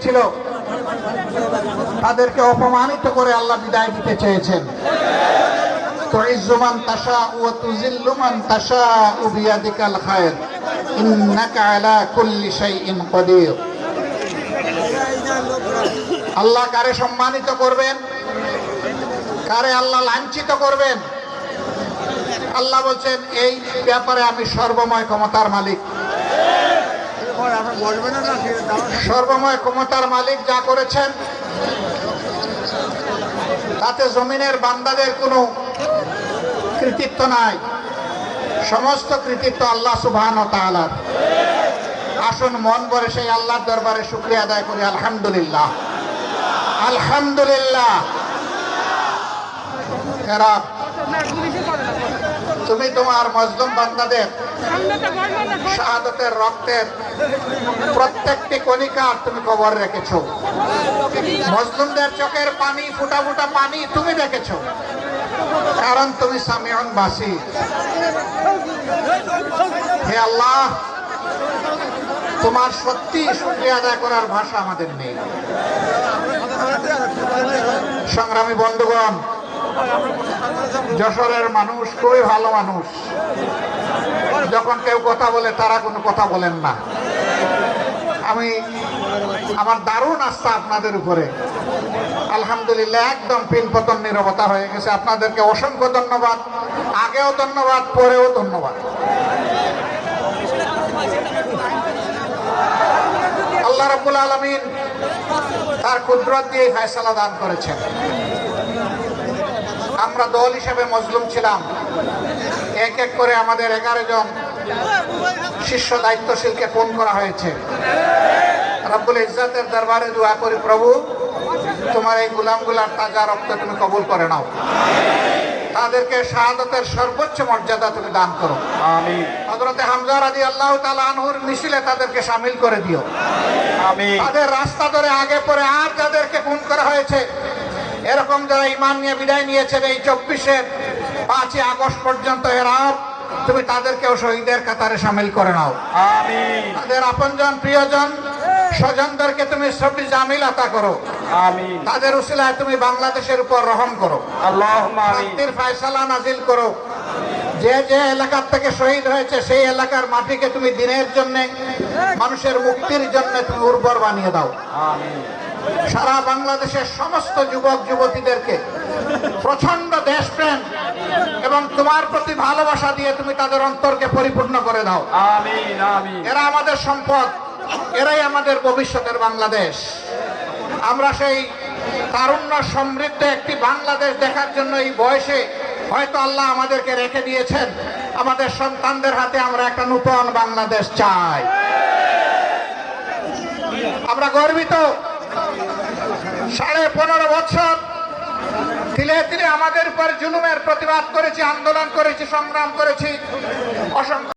ছিল তাদেরকে অপমানিত করে আল্লাহ বিদায় দিতে চেয়েছেন। তুইজ্জু মান তাশাউ ওয়া তুযিল্লু মান তাশাউ বিয়াদিকাল খায়র ইন্নাকা আলা কুল্লি শাইইন কাদির। আল্লাহ কারে সম্মানিত করবেন, কারে আল্লাহ লাঞ্ছিত করবেন, আল্লাহ বলছেন এই ব্যাপারে আমি সর্বময় ক্ষমতার মালিক। সর্বময় ক্ষমতার মালিক যা করেছেন তাতে জমিনের বান্দাদের কোনো কৃতিত্ব নাই, সমস্ত কৃতিত্ব আল্লাহ সুবহানাহু ওয়া তাআলার। আসুন মন ভরে সেই আল্লাহর দরবারে শুকরিয়া আদায় করি। আলহামদুলিল্লাহ, আলহামদুলিল্লাহ। তুমি তোমার মজলুম বান্দাদের শাহাদাতের রক্তের প্রত্যেকটি কণিকা তুমি কবর রেখেছো। মজলুমদের চোখের পানি, ফুটা ফুটা পানি তুমি দেখেছো, কারণ তুমি সামিউন বাসীর। হে আল্লাহ, তোমার সত্যি শুকরিয়া আদায় করার ভাষা আমাদের নেই। সংগ্রামী বন্ধুগণ, যশোরের মানুষ খুবই ভালো মানুষ। যখন কেউ কথা বলে তারা কোনো কথা বলেন না। আমার দারুণ আস্থা আপনাদের উপরে। আলহামদুলিল্লাহ, একদম পিনপতন নীরবতা হয়ে গেছে। আপনাদেরকে অসংখ্য ধন্যবাদ, আগেও ধন্যবাদ, পরেও ধন্যবাদ। আল্লাহ রাব্বুল আলামিন তার কুদরত দিয়ে ফয়সালা দান করেছেন। আমরা দল হিসেবে মজলুম ছিলাম। এক এক করে আমাদের 11 জন শীর্ষ দায়িত্বশীলকে ফোন করা হয়েছে। রব্বুল ইজ্জতের দরবারে দোয়া করি, প্রভু তোমার এই গোলামগুলার তাজা রক্ত তুমি কবুল করে নাও, তাদেরকে শাহাদাতের সর্বোচ্চ মর্যাদা তুমি দান করো। আমিন। হযরত হামজা রাদিয়াল্লাহু তাআলা আনহুর মিছিলে তাদেরকে শামিল করে দিও। আমিন। তাদের রাস্তা ধরে আগে পরে আর যাদেরকে খুন করা হয়েছে, এরকম যারা ঈমান নিয়ে বিদায় নিয়েছেন এই 24-এর 5ই আগস্ট পর্যন্ত, এরা তুমি তাদেরকেও শহীদের কাতারে শামিল করে নাও। আমিন। তাদের আপনজন, প্রিয়জন, স্বজনদেরকে তুমি সবই জামিল আতা করো। আমিন। তাদের উসিলায় তুমি বাংলাদেশের উপর রহম করো। আল্লাহুম্মা আমিন। শান্তির ফয়সালা নাজিল করো। যে যে এলাকার থেকে শহীদ হয়েছে সেই এলাকার মাটিকে তুমি দিনের জন্য, মানুষের মুক্তির জন্য তুমি উর্বর বানিয়ে দাও। আমিন। সারা বাংলাদেশের সমস্ত যুবক যুবতীদেরকে প্রচন্ড দেশপ্রেম এবং তোমার প্রতি ভালোবাসা দিয়ে তুমি তাদের অন্তরকে পরিপূর্ণ করে দাও। আমিন, আমিন। এরা আমাদের সম্পদ, এরাই আমাদের ভবিষ্যতের বাংলাদেশ। আমরা সেই তারুণ্য সমৃদ্ধ একটি বাংলাদেশ দেখার জন্য এই বয়সে হয়তো আল্লাহ আমাদেরকে রেখে দিয়েছেন। আমাদের সন্তানদের হাতে আমরা একটা নতুন বাংলাদেশ চাই। আমরা গর্বিত। 15.5 বছর তিলে তিলে আমাদের উপর জুলুমের প্রতিবাদ করেছি, আন্দোলন করেছি, সংগ্রাম করেছি। অসংখ্য